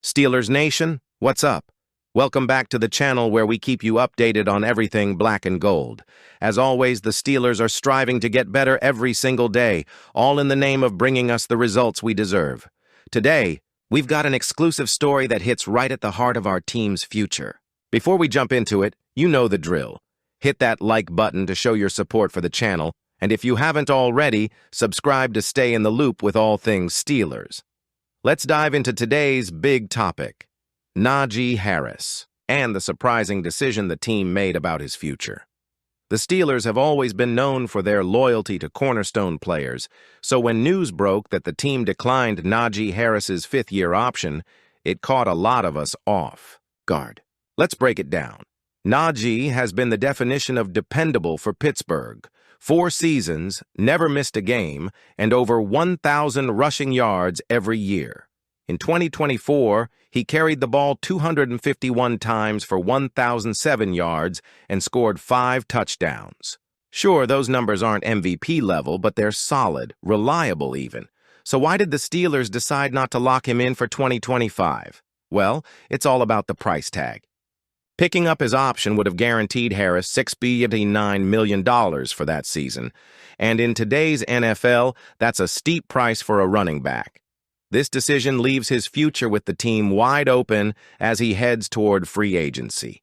Steelers Nation, what's up? Welcome back to the channel where we keep you updated on everything black and gold. As always, the Steelers are striving to get better every single day, all in the name of bringing us the results we deserve. Today, we've got an exclusive story that hits right at the heart of our team's future. Before we jump into it, you know the drill. Hit that like button to show your support for the channel, and if you haven't already, subscribe to stay in the loop with all things Steelers. Let's dive into today's big topic, Najee Harris, and the surprising decision the team made about his future. The Steelers have always been known for their loyalty to cornerstone players, so when news broke that the team declined Najee Harris's fifth-year option, it caught a lot of us off guard. Let's break it down. Naji has been the definition of dependable for Pittsburgh. 4 seasons, never missed a game, and over 1,000 rushing yards every year. In 2024, he carried the ball 251 times for 1,007 yards and scored 5 touchdowns. Sure, those numbers aren't MVP level, but they're solid, reliable even. So why did the Steelers decide not to lock him in for 2025? Well, it's all about the price tag. Picking up his option would have guaranteed Harris $6.9 million for that season, and in today's NFL, that's a steep price for a running back. This decision leaves his future with the team wide open as he heads toward free agency.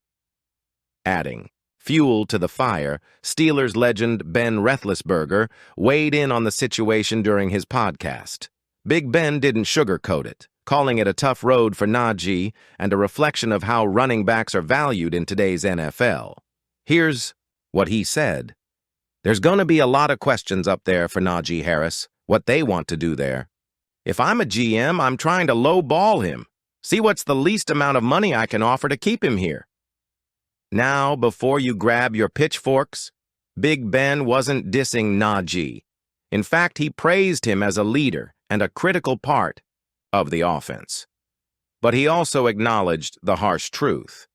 Adding fuel to the fire, Steelers legend Ben Roethlisberger weighed in on the situation during his podcast. Big Ben didn't sugarcoat it, calling it a tough road for Naji and a reflection of how running backs are valued in today's NFL. Here's what he said. There's going to be a lot of questions up there for Najee Harris, what they want to do there. If I'm a GM, I'm trying to low-ball him. See what's the least amount of money I can offer to keep him here. Now, before you grab your pitchforks, Big Ben wasn't dissing Najee. In fact, he praised him as a leader and a critical part of the offense. But he also acknowledged the harsh truth.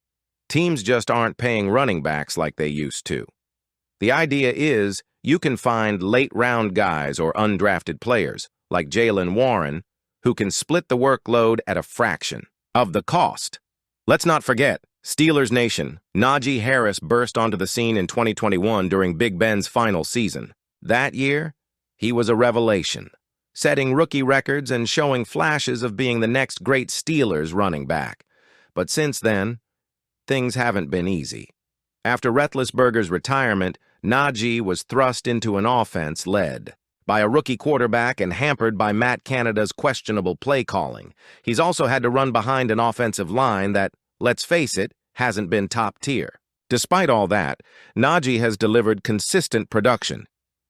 Teams just aren't paying running backs like they used to. The idea is you can find late-round guys or undrafted players, like Jaylen Warren, who can split the workload at a fraction of the cost. Let's not forget, Steelers Nation, Najee Harris burst onto the scene in 2021 during Big Ben's final season. That year, he was a revelation, setting rookie records and showing flashes of being the next great Steelers running back. But since then, things haven't been easy. After Roethlisberger's retirement, Najee was thrust into an offense led by a rookie quarterback and hampered by Matt Canada's questionable play calling. He's also had to run behind an offensive line that, let's face it, hasn't been top tier. Despite all that, Najee has delivered consistent production,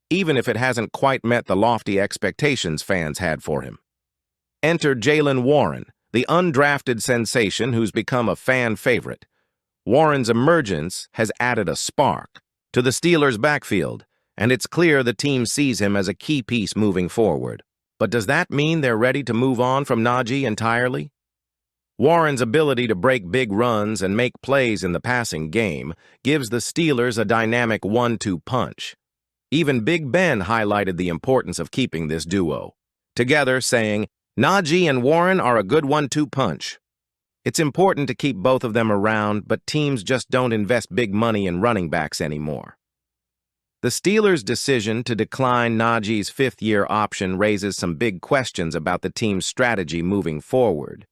even if it hasn't quite met the lofty expectations fans had for him. Enter Jaylen Warren, the undrafted sensation who's become a fan favorite. Warren's emergence has added a spark to the Steelers' backfield, and it's clear the team sees him as a key piece moving forward. But does that mean they're ready to move on from Najee entirely? Warren's ability to break big runs and make plays in the passing game gives the Steelers a dynamic 1-2 punch. Even Big Ben highlighted the importance of keeping this duo together, saying, Najee and Warren are a good 1-2 punch. It's important to keep both of them around, but teams just don't invest big money in running backs anymore. The Steelers' decision to decline Najee's fifth-year option raises some big questions about the team's strategy moving forward.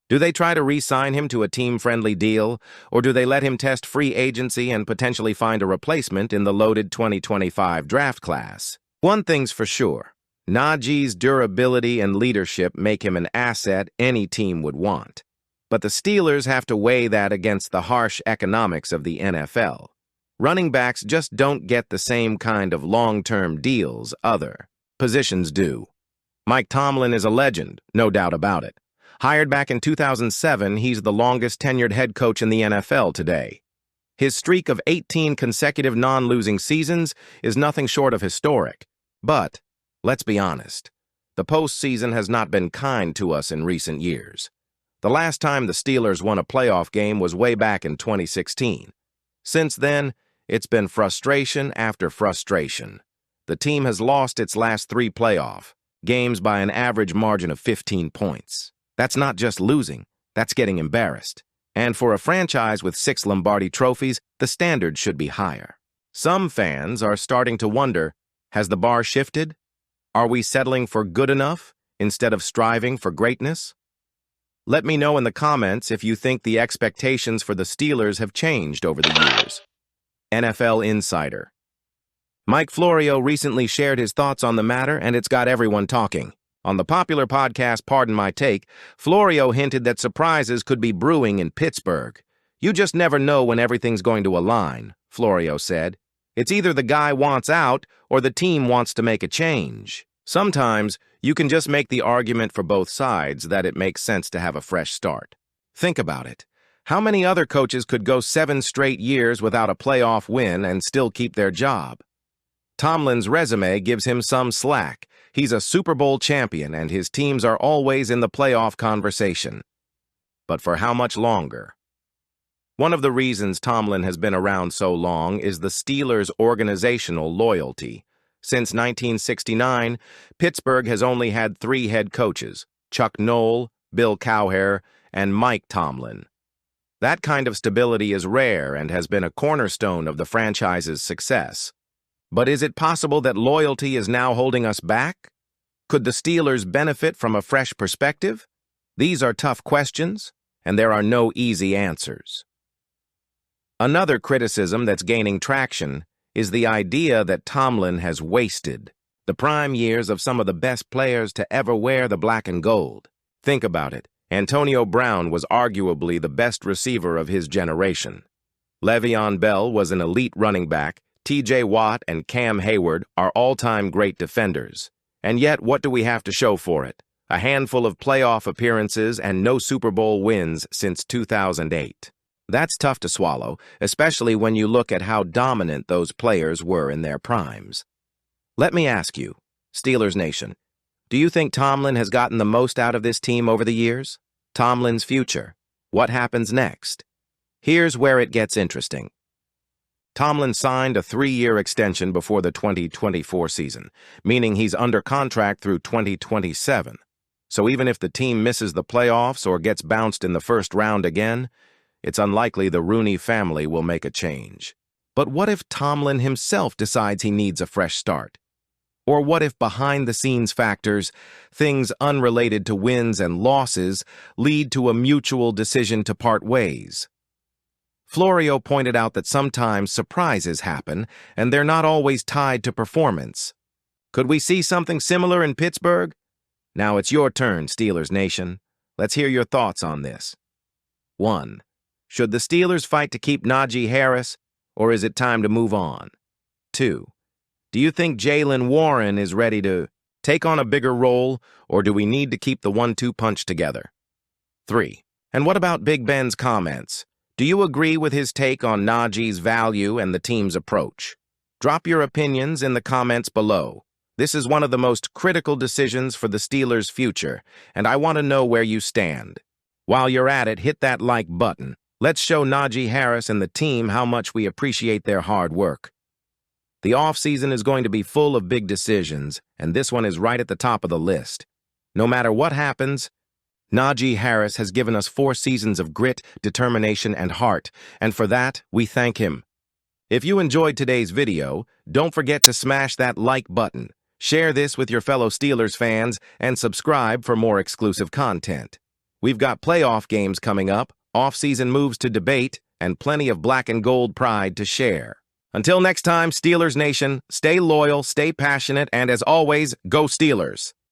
Do they try to re-sign him to a team-friendly deal, or do they let him test free agency and potentially find a replacement in the loaded 2025 draft class? One thing's for sure, Najee's durability and leadership make him an asset any team would want. But the Steelers have to weigh that against the harsh economics of the NFL. Running backs just don't get the same kind of long-term deals other positions do. Mike Tomlin is a legend, no doubt about it. Hired back in 2007, he's the longest-tenured head coach in the NFL today. His streak of 18 consecutive non-losing seasons is nothing short of historic. But, let's be honest, the postseason has not been kind to us in recent years. The last time the Steelers won a playoff game was way back in 2016. Since then, it's been frustration after frustration. The team has lost its last 3 playoff games by an average margin of 15 points. That's not just losing, That's getting embarrassed. And for a franchise with 6 Lombardi trophies, the standard should be higher. Some fans are starting to wonder, has the bar shifted? Are we settling for good enough instead of striving for greatness? Let me know in the comments if you think the expectations for the Steelers have changed over the years. NFL Insider. Mike Florio recently shared his thoughts on the matter, and it's got everyone talking. On the popular podcast Pardon My Take, Florio hinted that surprises could be brewing in Pittsburgh. You just never know when everything's going to align, Florio said. It's either the guy wants out or the team wants to make a change. Sometimes, you can just make the argument for both sides that it makes sense to have a fresh start. Think about it. How many other coaches could go 7 straight years without a playoff win and still keep their job? Tomlin's resume gives him some slack. He's a Super Bowl champion, and his teams are always in the playoff conversation. But for how much longer? One of the reasons Tomlin has been around so long is the Steelers' organizational loyalty. Since 1969, Pittsburgh has only had 3 head coaches, Chuck Noll, Bill Cowher, and Mike Tomlin. That kind of stability is rare and has been a cornerstone of the franchise's success. But is it possible that loyalty is now holding us back? Could the Steelers benefit from a fresh perspective? These are tough questions, and there are no easy answers. Another criticism that's gaining traction is the idea that Tomlin has wasted the prime years of some of the best players to ever wear the black and gold. Think about it. Antonio Brown was arguably the best receiver of his generation. Le'Veon Bell was an elite running back. T.J. Watt and Cam Hayward are all-time great defenders. And yet, what do we have to show for it? A handful of playoff appearances and no Super Bowl wins since 2008. That's tough to swallow, especially when you look at how dominant those players were in their primes. Let me ask you, Steelers Nation, do you think Tomlin has gotten the most out of this team over the years? Tomlin's future. What happens next? Here's where it gets interesting. Tomlin signed a 3-year extension before the 2024 season, meaning he's under contract through 2027. So even if the team misses the playoffs or gets bounced in the first round again, it's unlikely the Rooney family will make a change. But what if Tomlin himself decides he needs a fresh start? Or what if behind-the-scenes factors, things unrelated to wins and losses, lead to a mutual decision to part ways? Florio pointed out that sometimes surprises happen, and they're not always tied to performance. Could we see something similar in Pittsburgh? Now it's your turn, Steelers Nation. Let's hear your thoughts on this. 1. Should the Steelers fight to keep Naji Harris, or is it time to move on? 2. Do you think Jaylen Warren is ready to take on a bigger role, or do we need to keep the 1-2 punch together? 3. And what about Big Ben's comments? Do you agree with his take on Naji's value and the team's approach? Drop your opinions in the comments below. This is one of the most critical decisions for the Steelers' future, and I want to know where you stand. While you're at it, hit that like button. Let's show Naji Harris and the team how much we appreciate their hard work. The offseason is going to be full of big decisions, and this one is right at the top of the list. No matter what happens, Naji Harris has given us 4 seasons of grit, determination, and heart, and for that, we thank him. If you enjoyed today's video, don't forget to smash that like button, share this with your fellow Steelers fans, and subscribe for more exclusive content. We've got playoff games coming up, off-season moves to debate, and plenty of black and gold pride to share. Until next time, Steelers Nation, stay loyal, stay passionate, and as always, go Steelers!